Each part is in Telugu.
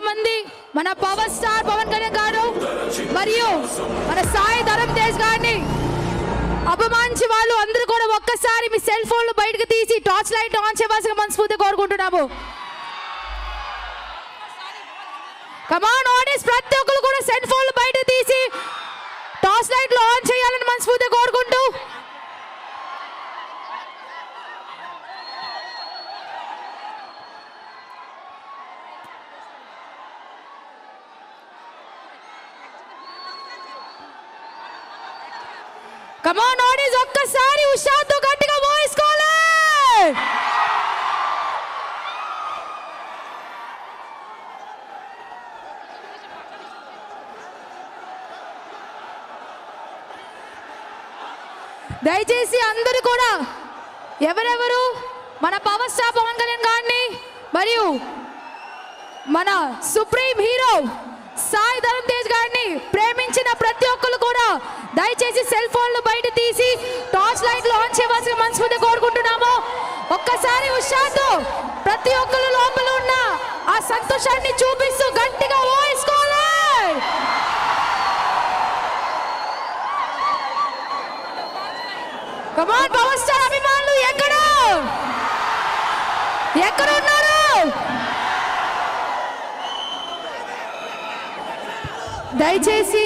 కొంతమంది మన పవర్ స్టార్ పవన్ కళ్యాణ్ గారు మరియు మన సాయి ధరమ్ తేజ్ గారిని అభిమానించి వాళ్ళు అందరూ కూడా ఒక్కసారి మీ సెల్ ఫోన్లు బయటకు తీసి టార్చ్ లైట్ ఆన్ చేయవలసిన మనస్ఫూర్తిగా కోరుకుంటున్నాము. కమాన్ ఆడియన్స్, ప్రతి ఒక్కరు కూడా సెల్ ఫోన్లు బయటకు తీసి టార్చ్ లైట్లు ఆన్ చేయాలని మనస్ఫూర్తిగా కోరుకుంటూ కమాన్ ఆడియన్స్, ఒక్కసారి ఉషాతో గట్టిగా వాయిస్ కాలే. దయచేసి అందరూ కూడా ఎవరెవరు మన పవర్ స్టార్ పవన్ కళ్యాణ్ గారిని మరియు మన సుప్రీం హీరో సాయి ధరమ్ తేజ్ గారిని ప్రేమించిన ప్రతి ఒక్కరు కూడా దయచేసి సెల్ ఫోన్లు బయట తీసి టార్చ్ లైట్లు ఆన్ చేయవలసిన మనస్ఫూర్తిగా కోరుకుంటున్నాము. ఒక్కసారి ఉషాతో ప్రతి ఒక్కరు లోపల ఉన్న ఆ సంతోషాన్ని చూపిస్తూ గట్టిగా వాయిస్ కాలే. కమాన్ పవర్ స్టార్ అభిమానులు ఎక్కడ ఉన్నారు? దయచేసి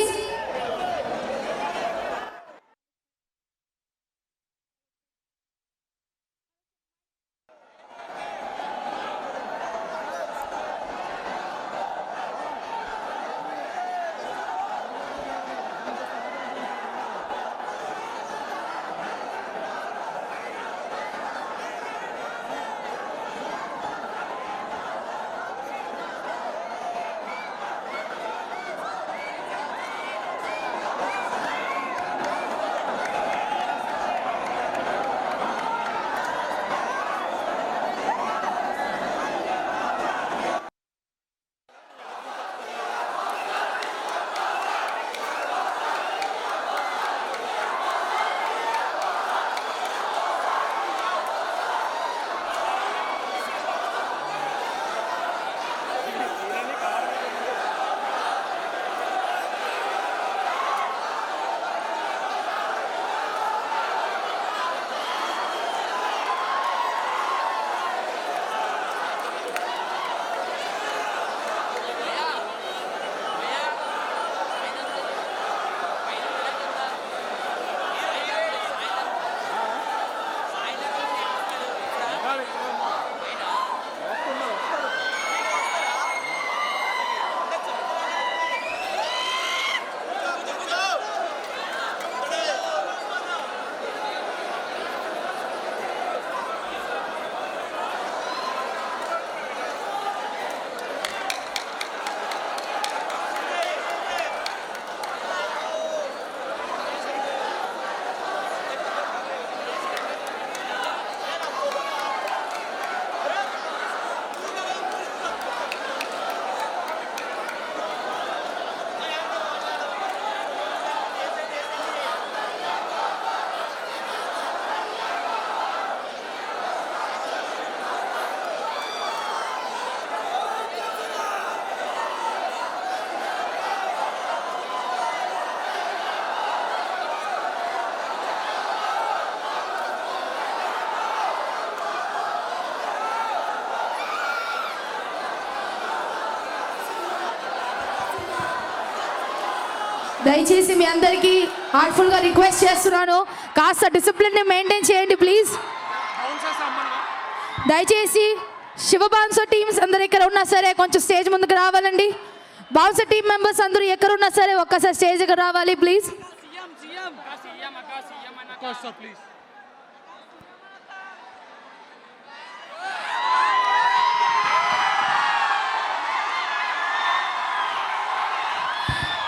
దయచేసి మీ అందరికీ హార్ట్ఫుల్గా రిక్వెస్ట్ చేస్తున్నాను, కాస్త డిసిప్లిన్ని మెయింటైన్ చేయండి ప్లీజ్. దయచేసి శివ బౌన్సర్ టీమ్స్ అందరు ఎక్కడ ఉన్నా సరే కొంచెం స్టేజ్ ముందుకు రావాలండి. బౌన్సర్ టీమ్ మెంబర్స్ అందరూ ఎక్కడున్నా సరే ఒక్కసారి స్టేజ్ దగ్గర రావాలి ప్లీజ్.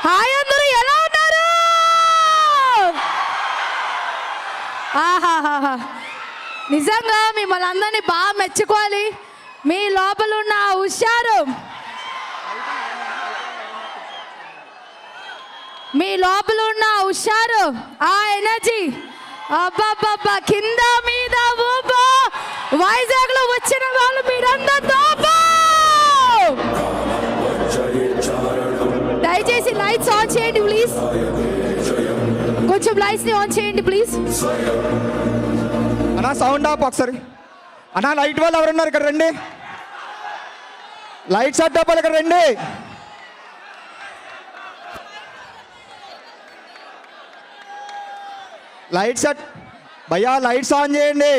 హాయ్ అందరూ, ఎలా ఉన్నారు? ఆహాహా, నిజంగా మిమ్మల్ని అందరినీ బాగా మెచ్చుకోవాలి. మీ లోపల ఉన్న ఆ హుషారు, మీ లోపల ఉన్న హుషారు, ఆ ఎనర్జీ, అబ్బబ్బబ్బా, కింద మీద ఊపో. వైజాగ్లో వచ్చిన వాళ్ళు మీరందరూ తోపు. కొంచెం లైట్స్ ని ఆన్ చేయండి ప్లీజ్. అన్నా సౌండ్ ఆప్ ఒకసారి. అన్నా లైట్ వాళ్ళు ఎవరున్నారు ఇక్కడ రండి. లైట్ సెట్ అవ్వాలి ఇక్కడ రండి. లైట్ సెట్ భయ్యా లైట్స్ ఆన్ చేయండి.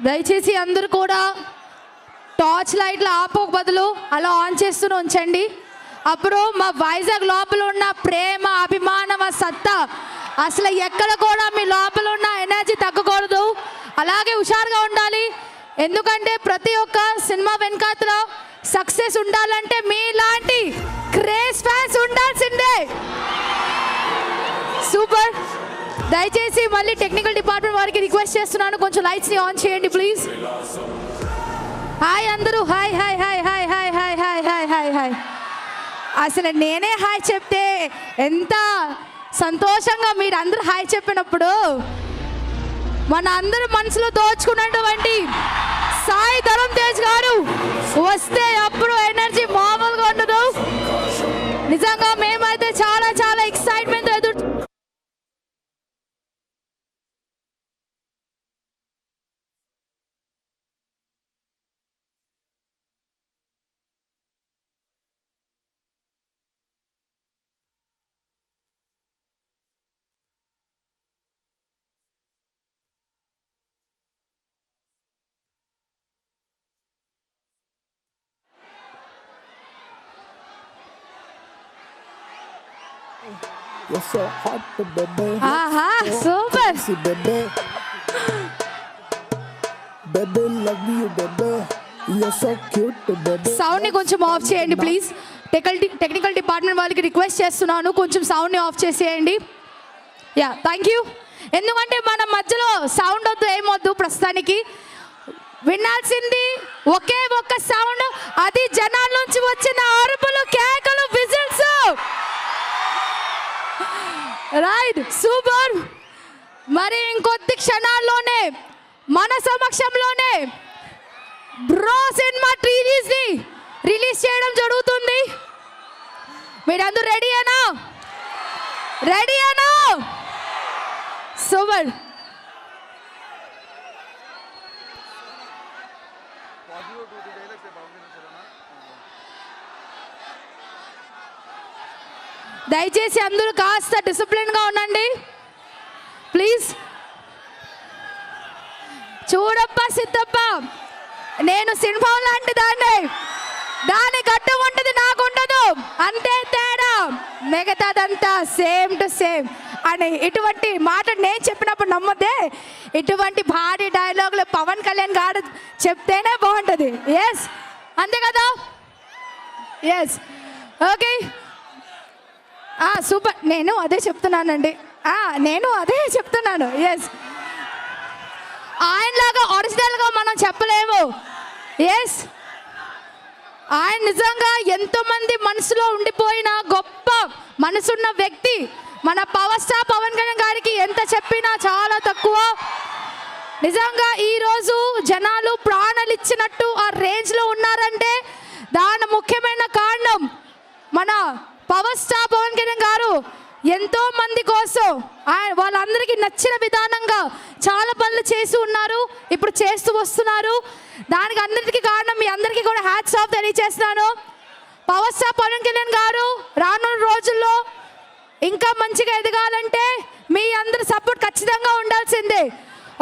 దయచేసి అందరూ కూడా టార్చ్ లైట్లు ఆపక బదులు అలా ఆన్ చేస్తూనే ఉంచండి. అప్పుడు మా వైజాగ్ లోపల ఉన్న ప్రేమ అభిమానం ఆ సత్తా అసలు ఎక్కడ కూడా మీ లోపల ఉన్న ఎనర్జీ తగ్గకూడదు. అలాగే హుషారుగా ఉండాలి. ఎందుకంటే ప్రతి ఒక్క సినిమా వెనకాతల సక్సెస్ ఉండాలంటే మీలాంటి క్రేజ్ ఫ్యాన్స్ ఉండాల్సిందే. సూపర్. దయచేసి మళ్ళీ టెక్నికల్ డిపార్ట్మెంట్ వారికి రిక్వెస్ట్ చేస్తున్నాను, కొంచెం లైట్స్ని ఆన్ చేయండి ప్లీజ్. హాయ్ అందరూ, hi hi hi hi hi hi hi hi hi hi. అసలు నేనే హాయ్ చెప్తే ఎంత సంతోషంగా మీరు అందరూ హాయ్ చెప్పినప్పుడు మన అందరి మనసులో దోచుకున్నటువంటి సాయి ధరమ్ తేజ్ గారు వస్తే అప్పుడు ఎనర్జీ మామూలుగా ఉండదు. నిజంగా మేమైతే చాలా చాలా ఎక్సైట్మెంట్ ఎదురు You're so hot, baby. ఆహా super. See, baby. Baby, love you, baby. You're so cute, baby. Sound ని కొంచెం ఆఫ్ చేయండి ప్లీజ్. టెక్నికల్ డిపార్ట్మెంట్ వాళ్ళకి రిక్వెస్ట్ చేస్తున్నాను, కొంచెం సౌండ్ ని ఆఫ్ చేసేయండి. Yeah thank you. ఎందుకంటే మన మధ్యలో సౌండ్ వద్దు, ఏమొద్దు. ప్రస్తుతానికి వినాల్సింది ఒకే ఒక్క సౌండ్, అది జనాల నుంచి వచ్చిన అరుపులు, కేకలు, విజిల్స్. Right, super. మరి ఇంకొద్ది క్షణాల్లోనే మన సమక్షంలోనే బ్రో సినిమా టీరీస్ని రిలీజ్ చేయడం జరుగుతుంది. మీరందరూ రెడీయేనా? రెడీయేనా? సూపర్. దయచేసి అందరూ కాస్త డిసిప్లిన్గా ఉండండి ప్లీజ్. చూడప్ప సిద్ధప్ప, నేను సింహం లాంటి దాని గట్టు ఉంటుంది, నాకు ఉండదు, అంతే తేడా, మిగతాదంతా సేమ్ టు సేమ్ అని. ఇటువంటి మాట నేను చెప్పినప్పుడు నమ్మదే. ఇటువంటి భారీ డైలాగులు పవన్ కళ్యాణ్ గారు చెప్తేనే బాగుంటుంది. ఎస్, అంతే కదా? Yes, okay, super. నేను అదే చెప్తున్నానండి, నేను అదే చెప్తున్నాను. ఎస్, ఆయనలాగా ఒరిజినల్గా మనం చెప్పలేము. ఎస్, ఆయన నిజంగా ఎంతోమంది మనసులో ఉండిపోయిన గొప్ప మనసున్న వ్యక్తి. మన పవర్ స్టార్ పవన్ కళ్యాణ్ గారికి ఎంత చెప్పినా చాలా తక్కువ. నిజంగా ఈరోజు జనాలు ప్రాణాలు ఇచ్చినట్టు ఆ రేంజ్లో ఉన్నారంటే దాని ముఖ్యమైన కారణం మన పవర్ స్టార్ పవన్ కళ్యాణ్ గారు ఎంతో మంది కోసం వాళ్ళందరికీ నచ్చిన విధానంగా చాలా పనులు చేసి ఉన్నారు, ఇప్పుడు చేస్తూ వస్తున్నారు. దానికి అందరికీ కారణం మీ అందరికీ కూడా హ్యాట్స్ ఆఫ్ తెలియజేస్తున్నాను. పవర్ స్టార్ పవన్ కళ్యాణ్ గారు రానున్న రోజుల్లో ఇంకా మంచిగా ఎదగాలంటే మీ అందరి సపోర్ట్ ఖచ్చితంగా ఉండాల్సిందే.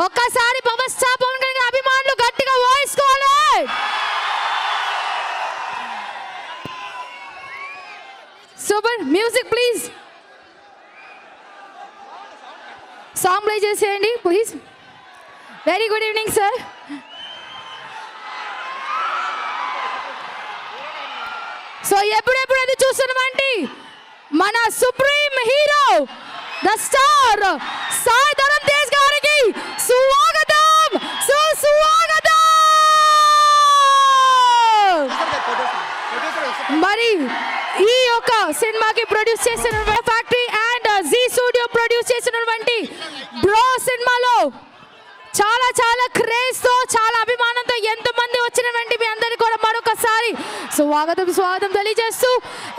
ఒక్కసారి పవర్ స్టార్ పవన్ కళ్యాణ్ అభిమానులు గట్టిగా వాయిస్కోవాలి. Super, music please. Song play చేసేయండి please. Very good evening sir. So ఎప్పుడెప్పుడు అది చూస్తున్నామండి మన supreme hero the star Sai Dharam Tej గారికి స్వాగతం, సుస్వాగతం. మరి ఈ యొక్క సినిమాకి ప్రొడ్యూస్ చేసిన factory and Zee studio produce చేసినటువంటి బ్రో సినిమాలో చాలా చాలా క్రేజ్తో చాలా అభిమానంతో ఎంతమంది వచ్చినటువంటి మీ అందరికీ కూడా మరొకసారి స్వాగతం తెలియజేస్తూ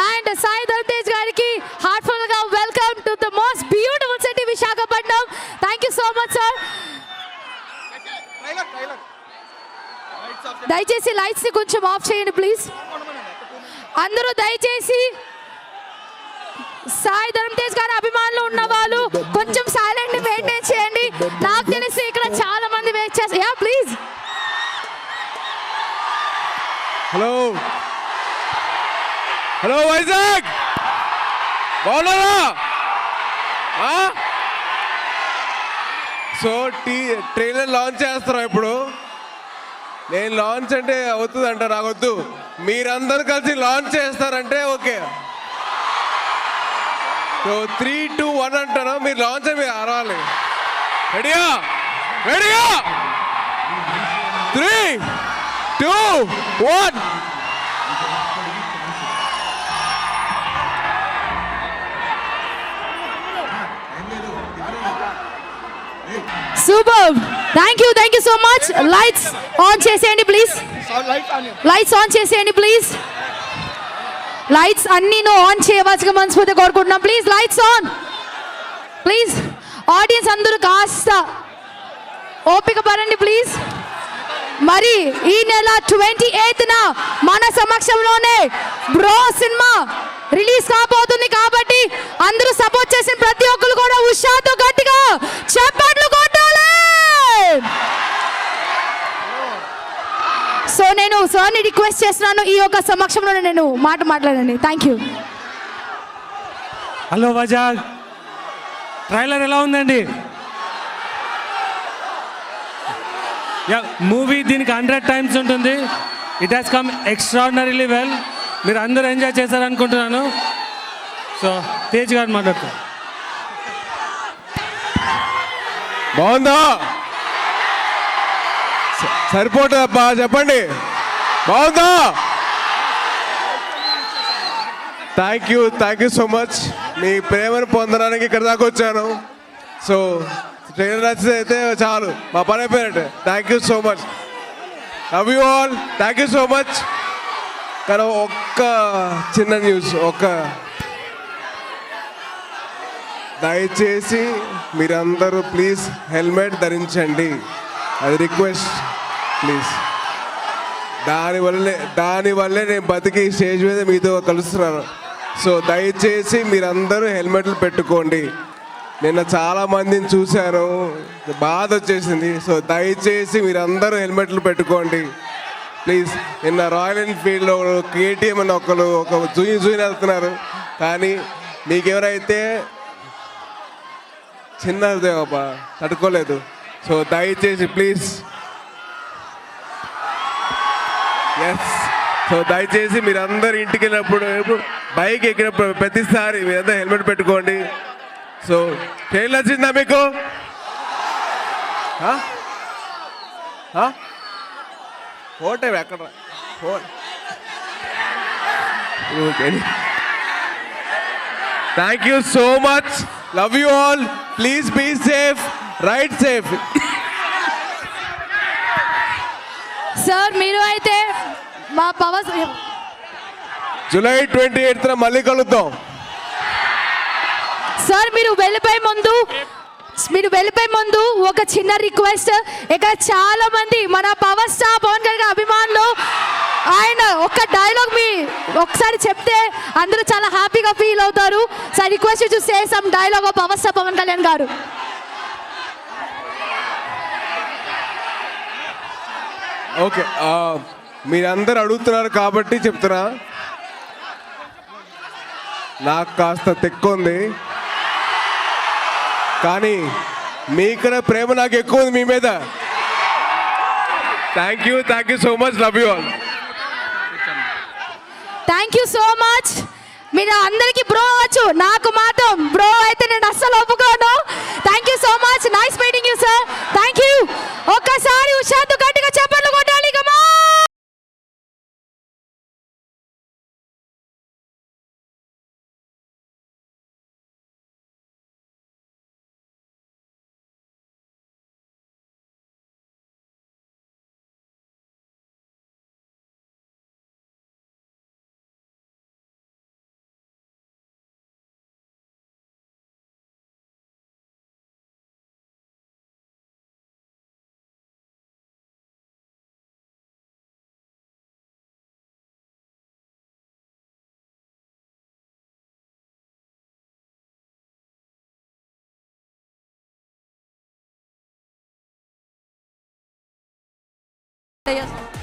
అండ్ సాయి ధరమ్ తేజ్ గారికి హార్ట్ఫుల్ గా welcome to the most beautiful city Visakhapatnam. Thank you so much sir. దయచేసి లైట్స్ ని కొంచెం ఆఫ్ చేయండి ప్లీజ్. అందరూ దయచేసి సాయి ధరమ్ తేజ్ గారి అభిమానులు ఉన్న వాళ్ళు కొంచెం సైలెంట్ ని మెయింటైన్ చేయండి. నాకు తెలిసి ఇక్కడ చాలా మంది వెయిట్ చేస్తారు. Yeah please. Hello hello Vizag బాగున్నారా? సో ట్రైలర్ లాంచ్ చేస్తారా? ఇప్పుడు నేను లాంచ్ అంటే అవుతుంది అంటారు, రావద్దు. మీరందరూ కలిసి లాంచ్ చేస్తారంటే ఓకే. సో 3, 2, 1 అంటాను. మీరు లాంచ్ అని మీరు అరవాలి. రెడీయా? రెడీయా? 3, 2, 1. Super. Thank you so much. Lights on చేసేయండి ప్లీజ్. లైట్స్ ఆన్ చేసేయండి ప్లీజ్. లైట్స్ అన్ని ఆన్ చేయవలసిగా మనస్ఫూర్తిగా కోరుకుంటున్నాం. Please lights on please. Audience అందరూ కాస్త ఓపిక పడండి ప్లీజ్. మరి ఈ నెల 28న మన సమక్షంలోనే బ్రో సినిమా రిలీజ్ కాబోతుంది కాబట్టి అందరూ సపోర్ట్ చేసిన ప్రతి ఒక్కరు కూడా ఉషాతో గట్టిగా చప్పట్లు కొట్టాలి. సో నేను సార్ని రిక్వెస్ట్ చేస్తున్నాను ఈ యొక్క సమక్షంలోనే నేను మాట్లాడండి. Thank you. Hello Vizag, trailer ఎలా ఉందండి? యా, మూవీ దీనికి 100 టైమ్స్ ఉంటుంది. It has come extraordinarily well. మీరు అందరూ ఎంజాయ్ చేశారనుకుంటున్నాను. సో తేజ్ గారు మాట్లాడతారు. బాగుందా? సరిపోతుందబ్బా, చెప్పండి. బాగుందా? Thank you so much. మీ ప్రేమను పొందడానికి ఇక్కడ దాకా వచ్చాను. సో ట్రైలర్ నచ్చితే అయితే చాలు, మా పని అయిపోయినట్టు. Thank you so much. Love you all. Thank you so much. కానీ ఒక్క చిన్న న్యూస్, దయచేసి మీరందరూ ప్లీజ్ హెల్మెట్ ధరించండి. అది రిక్వెస్ట్ ప్లీజ్. దానివల్లే నేను బతికి స్టేజ్ మీద మీతో కలుస్తున్నాను. సో దయచేసి మీరందరూ హెల్మెట్లు పెట్టుకోండి. నిన్న చాలా మందిని చూశాను, బాధ వచ్చేసింది. సో దయచేసి మీరందరూ హెల్మెట్లు పెట్టుకోండి ప్లీజ్. నిన్న రాయల్ ఎన్ఫీల్డ్లో కేటీఎం అని ఒక జూయిన్ వెళ్తున్నారు. కానీ మీకెవరైతే చిన్నదే బాబా తట్టుకోలేదు. సో దయచేసి ప్లీజ్. ఎస్. సో దయచేసి మీరందరూ ఇంటికి వెళ్ళినప్పుడు, బైక్ ఎక్కినప్పుడు ప్రతిసారి మీరందరూ హెల్మెట్ పెట్టుకోండి. సో ట్రైన్ వచ్చిందా మీకు? ఓటే ఎక్కడ? Thank you so much. Love you all. Please be safe, ride safe. Sir మీరు అయితే మా పవర్ జూలై 28న మళ్ళీ కలుద్దాం. సార్ మీరు వెళ్ళిపోయే ముందు ఒక చిన్న రిక్వెస్ట్. ఇక్కడ చాలా మంది మన పవర్ స్టార్ పవన్ కళ్యాణ్ అభిమానులు, ఆయన ఒక డైలాగ్ ఒకసారి చెప్తే అందరూ చాలా హ్యాపీగా ఫీల్ అవుతారు. So I request you to say some dialogue of power star Pawan Kalyan garu. Okay, మీరందరూ అడుగుతున్నారు కాబట్టి చెప్తున్నా. నాకు కాస్త తెక్కుంది, కానీ మీకన్నా ప్రేమ నాకు ఎక్కువ ఉంది మీ మీద. Thank you so much. Love you all. Thank you so much. మీరు అందరికీ బ్రో అవచ్చు, నాకు మాత్రం బ్రో అయితే నేను అస్సలు ఒప్పుకోను. Thank you so much. Nice meeting you sir. Thank you. ఒక్కసారి ఉషాతో గట్టిగా చెప్పండి కొట్టాలి. కమా స్టార్ట్ అయ్యా